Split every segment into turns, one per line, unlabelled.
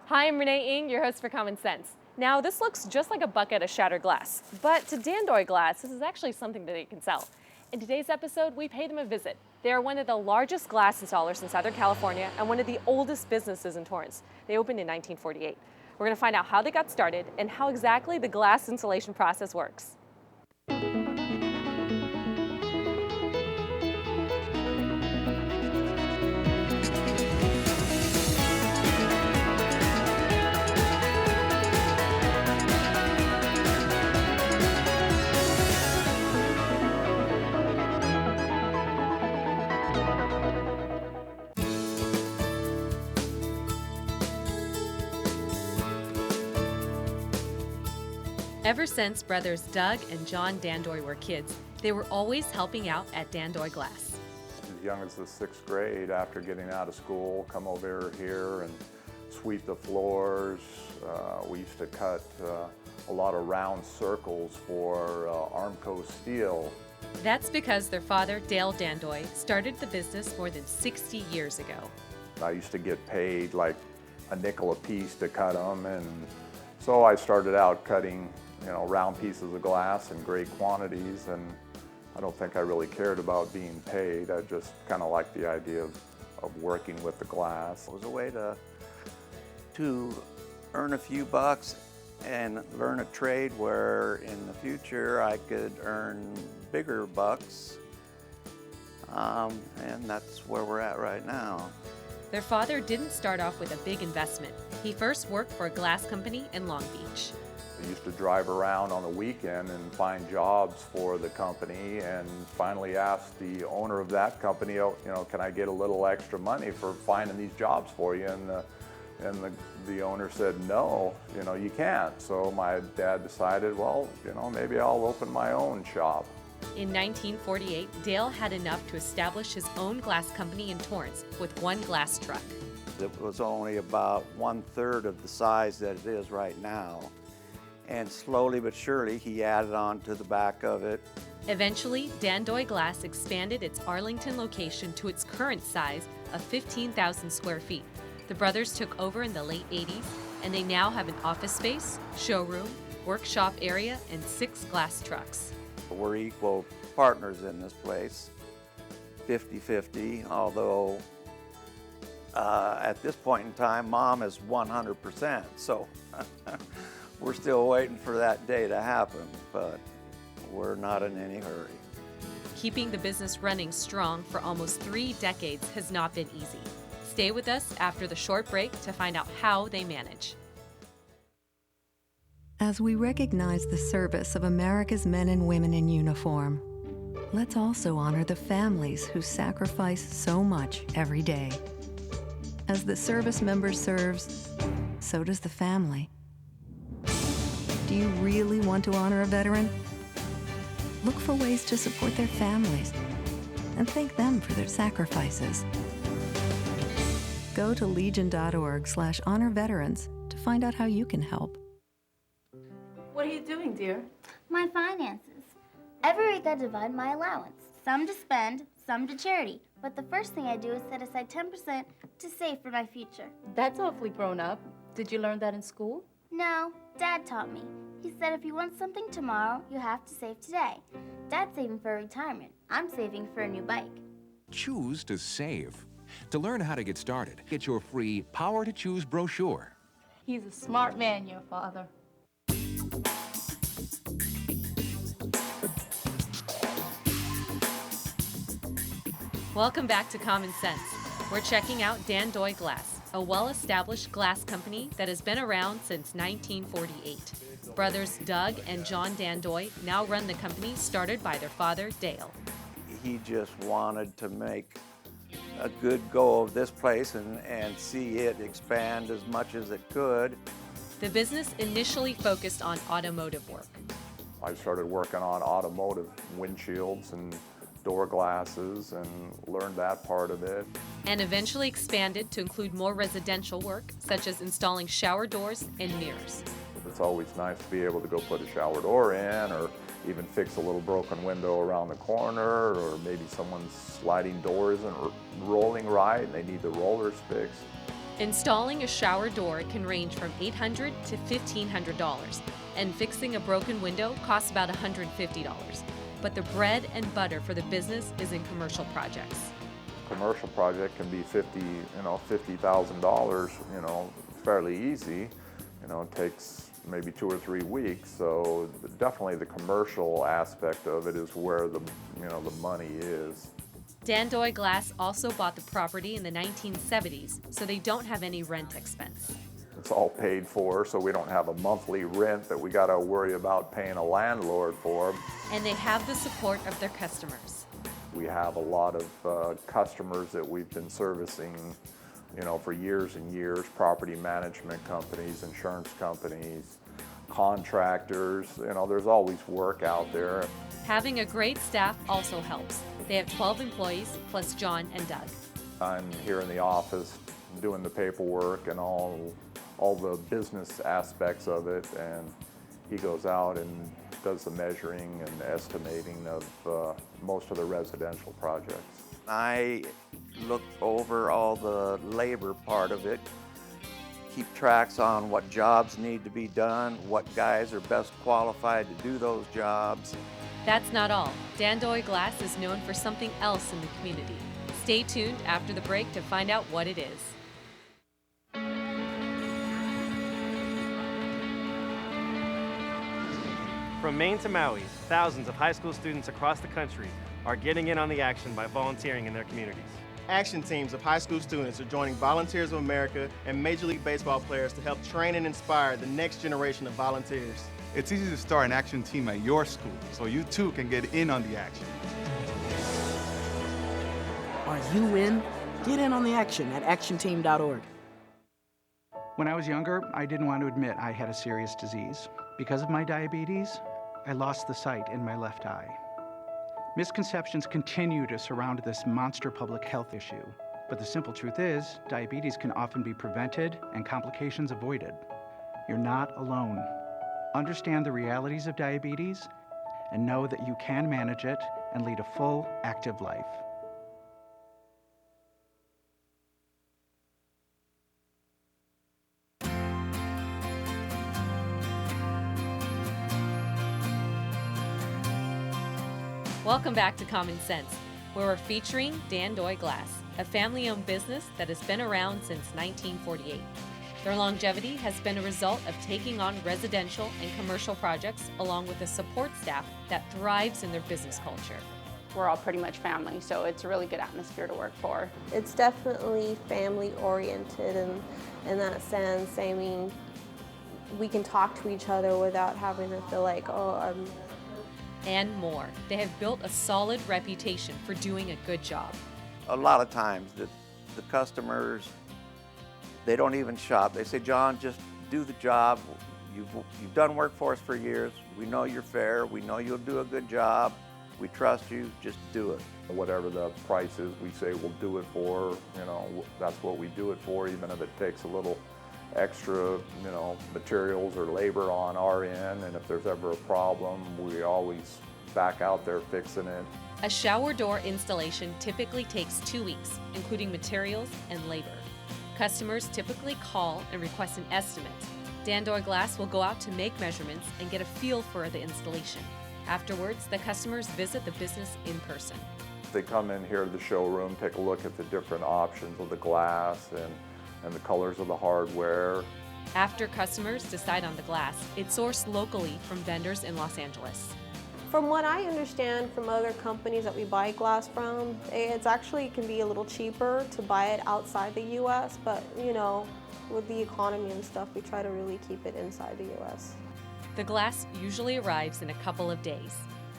Hi, I'm Renee Ng, your host for Common Sense. Now, this looks just like a bucket of shattered glass, but to Dandoy Glass, this is actually something that they can sell. In today's episode, we pay them a visit. They are one of the largest glass installers in Southern California and one of the oldest businesses in Torrance. They opened in 1948. We're going to find out how they got started and how exactly the glass installation process works. Ever since brothers Doug and John Dandoy were kids, they were always helping out at Dandoy Glass.
As young as the 6th grade, after getting out of school, come over here and sweep the floors. We used to cut a lot of round circles for Armco steel.
That's because their father, Dale Dandoy, started the business more than 60 years ago.
I used to get paid like a nickel a piece to cut them, and so I started out cutting round pieces of glass in great quantities, and I don't think I really cared about being paid. I just kind of liked the idea of working with the glass.
It was a way to earn a few bucks and learn a trade where in the future I could earn bigger bucks, and that's where we're at right now.
Their father didn't start off with a big investment. He first worked for a glass company in Long Beach.
I used to drive around on the weekend and find jobs for the company, and finally asked the owner of that company, can I get a little extra money for finding these jobs for you? And the owner said, no, you can't. So my dad decided, well, maybe I'll open my own shop.
In 1948, Dale had enough to establish his own glass company in Torrance with one glass truck.
It was only about 1/3 of the size that it is right now. And slowly but surely, he added on to the back of it.
Eventually, Dandoy Glass expanded its Arlington location to its current size of 15,000 square feet. The brothers took over in the late 80s, and they now have an office space, showroom, workshop area, and 6 glass trucks.
We're equal partners in this place, 50-50, although at this point in time, Mom is 100%, so we're still waiting for that day to happen, but we're not in any hurry.
Keeping the business running strong for almost 3 decades has not been easy. Stay with us after the short break to find out how they manage.
As we recognize the service of America's men and women in uniform, let's also honor the families who sacrifice so much every day. As the service member serves, so does the family. Do you really want to honor a veteran? Look for ways to support their families and thank them for their sacrifices. Go to legion.org/honor-veterans to find out how you can help.
What are you doing, dear?
My finances. Every week I divide my allowance, some to spend, some to charity. But the first thing I do is set aside 10% to save for my future.
That's awfully grown up. Did you learn that in school?
No, Dad taught me. He said if you want something tomorrow, you have to save today. Dad's saving for retirement. I'm saving for a new bike.
Choose to save. To learn how to get started, get your free Power to Choose brochure.
He's a smart man, your father.
Welcome back to Common Sense. We're checking out Dandoy Glass, a well-established glass company that has been around since 1948. Brothers Doug and John Dandoy now run the company started by their father, Dale.
He just wanted to make a good go of this place and see it expand as much as it could.
The business initially focused on automotive work.
I started working on automotive windshields and door glasses and learned that part of it.
And eventually expanded to include more residential work, such as installing shower doors and mirrors.
It's always nice to be able to go put a shower door in, or even fix a little broken window around the corner, or maybe someone's sliding door isn't rolling right and they need the rollers fixed.
Installing a shower door can range from $800 to $1,500, and fixing a broken window costs about $150. But the bread and butter for the business is in commercial projects.
Commercial project can be $50,000, fairly easy. It takes maybe 2 or 3 weeks. So definitely the commercial aspect of it is where the money is.
Dandoy Glass also bought the property in the 1970s, so they don't have any rent expense.
It's all paid for, so we don't have a monthly rent that we got to worry about paying a landlord for.
And they have the support of their customers.
We have a lot of customers that we've been servicing, for years and years, property management companies, insurance companies, contractors. There's always work out there.
Having a great staff also helps. They have 12 employees, plus John and Doug.
I'm here in the office doing the paperwork and all the business aspects of it, and he goes out and does the measuring and estimating of most of the residential projects.
I look over all the labor part of it, keep tracks on what jobs need to be done, what guys are best qualified to do those jobs.
That's not all. Dandoy Glass is known for something else in the community. Stay tuned after the break to find out what it is.
From Maine to Maui, thousands of high school students across the country are getting in on the action by volunteering in their communities.
Action teams of high school students are joining Volunteers of America and Major League Baseball players to help train and inspire the next generation of volunteers.
It's easy to start an action team at your school, so you too can get in on the action.
Are you in? Get in on the action at actionteam.org.
When I was younger, I didn't want to admit I had a serious disease. Because of my diabetes, I lost the sight in my left eye. Misconceptions continue to surround this monster public health issue. But the simple truth is, diabetes can often be prevented and complications avoided. You're not alone. Understand the realities of diabetes and know that you can manage it and lead a full, active life.
Welcome back to Common Sense, where we're featuring Dandoy Glass, a family-owned business that has been around since 1948. Their longevity has been a result of taking on residential and commercial projects along with a support staff that thrives in their business culture.
We're all pretty much family, so it's a really good atmosphere to work for.
It's definitely family-oriented in that sense. I mean, we can talk to each other without having to feel like,
and more. They have built a solid reputation for doing a good job.
A lot of times the customers, they don't even shop. They say, John, just do the job. You've done work for us for years. We know you're fair. We know you'll do a good job. We trust you. Just do it.
Whatever the price is, we say we'll do it for. That's what we do it for, even if it takes a little extra, materials or labor on our end. And if there's ever a problem, we always back out there fixing it.
A shower door installation typically takes 2 weeks, including materials and labor. Customers typically call and request an estimate. Dandoy Glass will go out to make measurements and get a feel for the installation. Afterwards, the customers visit the business in person.
They come in here to the showroom, take a look at the different options of the glass and the colors of the hardware.
After customers decide on the glass, it's sourced locally from vendors in Los Angeles.
From what I understand from other companies that we buy glass from, it's actually can be a little cheaper to buy it outside the U.S., but with the economy and stuff, we try to really keep it inside the U.S.
The glass usually arrives in a couple of days.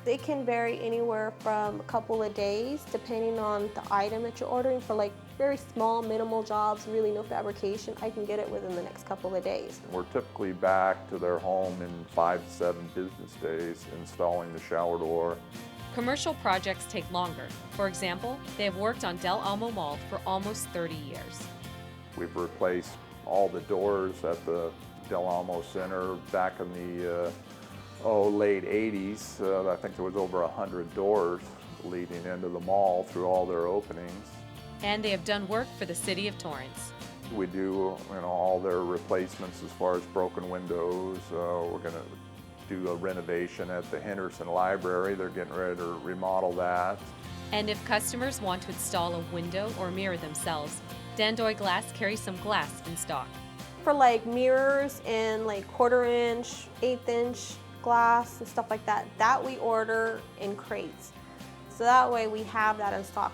It can vary anywhere from a couple of days, depending on the item that you're ordering. For like very small, minimal jobs, really no fabrication, I can get it within the next couple of days.
We're typically back to their home in 5 to 7 business days installing the shower door.
Commercial projects take longer. For example, they have worked on Del Amo Mall for almost 30 years.
We've replaced all the doors at the Del Amo Center back in the late 80s. I think there was over 100 doors leading into the mall through all their openings.
And they have done work for the city of Torrance.
We do, all their replacements as far as broken windows. We're going to do a renovation at the Henderson Library. They're getting ready to remodel that.
And if customers want to install a window or mirror themselves, Dandoy Glass carries some glass in stock.
For like mirrors and like 1/4 inch, 1/8 inch glass and stuff like that, that we order in crates. So that way we have that in stock.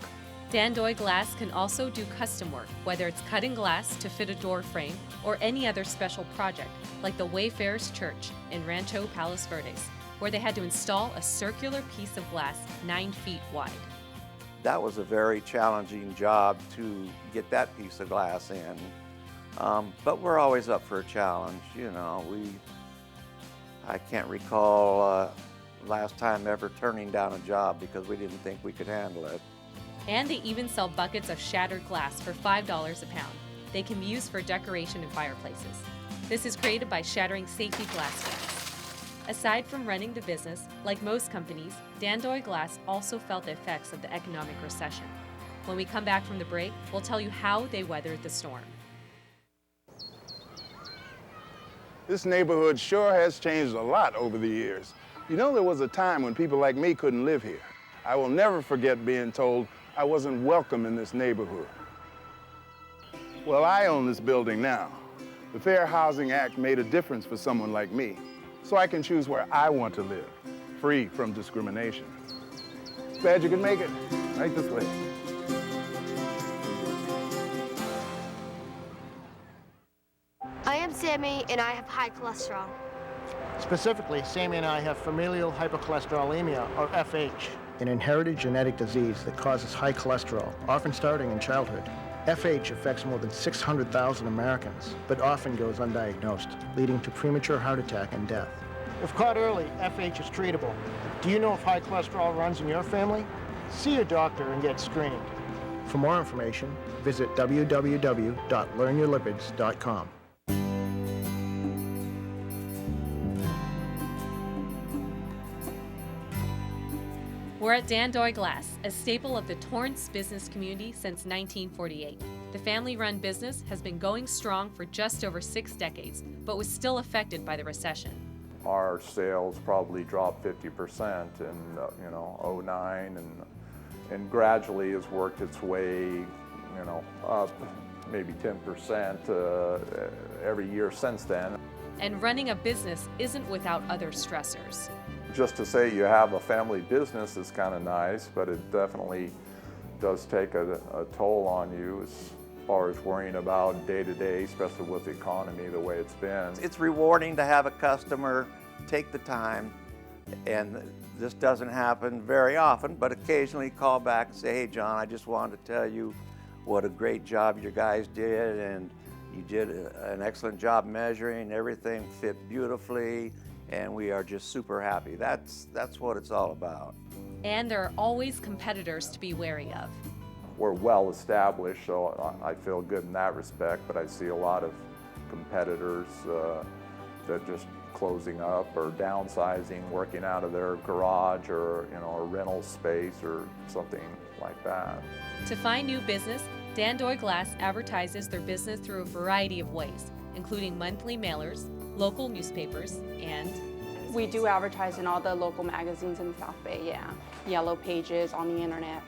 Dandoy Glass can also do custom work, whether it's cutting glass to fit a door frame or any other special project, like the Wayfarers Church in Rancho Palos Verdes, where they had to install a circular piece of glass 9 feet wide.
That was a very challenging job to get that piece of glass in. But we're always up for a challenge, I can't recall last time ever turning down a job because we didn't think we could handle it.
And they even sell buckets of shattered glass for $5 a pound. They can be used for decoration in fireplaces. This is created by shattering safety glass strips. Aside from running the business, like most companies, Dandoy Glass also felt the effects of the economic recession. When we come back from the break, we'll tell you how they weathered the storm.
This neighborhood sure has changed a lot over the years. There was a time when people like me couldn't live here. I will never forget being told I wasn't welcome in this neighborhood. Well, I own this building now. The Fair Housing Act made a difference for someone like me, so I can choose where I want to live, free from discrimination. Glad you could make it. Right this way.
I am Sammy, and I have high cholesterol.
Specifically, Sammy and I have familial hypercholesterolemia, or FH, an inherited genetic disease that causes high cholesterol, often starting in childhood. FH affects more than 600,000 Americans, but often goes undiagnosed, leading to premature heart attack and death. If caught early, FH is treatable. Do you know if high cholesterol runs in your family? See your doctor and get screened. For more information, visit www.learnyourlipids.com.
We're at Dandoy Glass, a staple of the Torrance business community since 1948. The family-run business has been going strong for just over 6 decades, but was still affected by the recession.
Our sales probably dropped 50% in '09, and gradually has worked its way, up maybe 10% every year since then.
And running a business isn't without other stressors.
Just to say you have a family business is kind of nice, but it definitely does take a toll on you as far as worrying about day-to-day, especially with the economy the way it's been.
It's rewarding to have a customer take the time, and this doesn't happen very often, but occasionally call back and say, hey John, I just wanted to tell you what a great job your guys did, and you did an excellent job measuring, everything fit beautifully, and we are just super happy. That's what it's all about.
And there are always competitors to be wary of.
We're well established, so I feel good in that respect, but I see a lot of competitors that just closing up or downsizing, working out of their garage or a rental space or something like that.
To find new business, Dandoy Glass advertises their business through a variety of ways, including monthly mailers, local newspapers, and
we do advertise in all the local magazines in the South Bay, yeah. Yellow pages on the internet.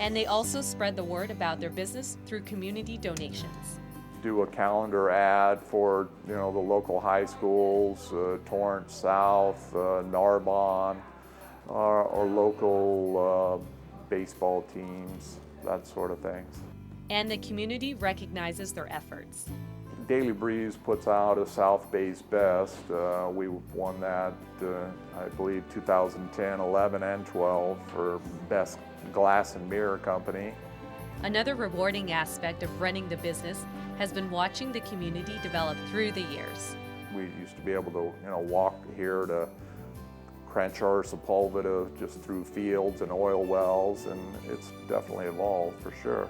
And they also spread the word about their business through community donations.
Do a calendar ad for the local high schools, Torrance South, Narbonne, or local baseball teams, that sort of things.
And the community recognizes their efforts.
Daily Breeze puts out a South Bay's Best. We won that, I believe, 2010, 11, and 12 for Best Glass and Mirror Company.
Another rewarding aspect of running the business has been watching the community develop through the years.
We used to be able to, walk here to Crenshaw or Sepulveda just through fields and oil wells, and it's definitely evolved for sure.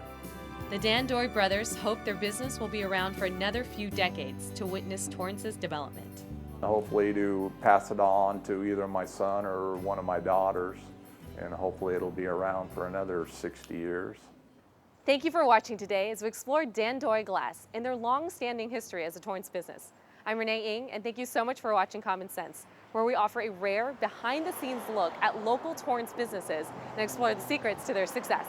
The Dandoy brothers hope their business will be around for another few decades to witness Torrance's development.
Hopefully to pass it on to either my son or one of my daughters, and hopefully it'll be around for another 60 years.
Thank you for watching today as we explore Dandoy Glass and their long-standing history as a Torrance business. I'm Renee Ng, and thank you so much for watching Common Sense, where we offer a rare, behind-the-scenes look at local Torrance businesses and explore the secrets to their success.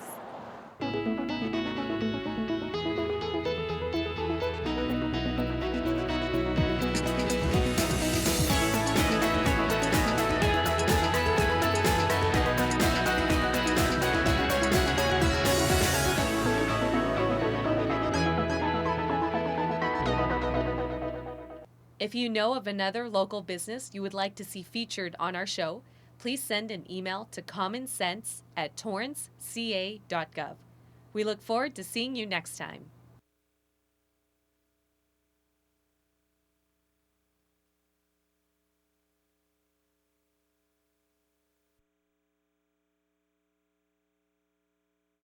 If you know of another local business you would like to see featured on our show, please send an email to commonsense@torranceca.gov. We look forward to seeing you next time.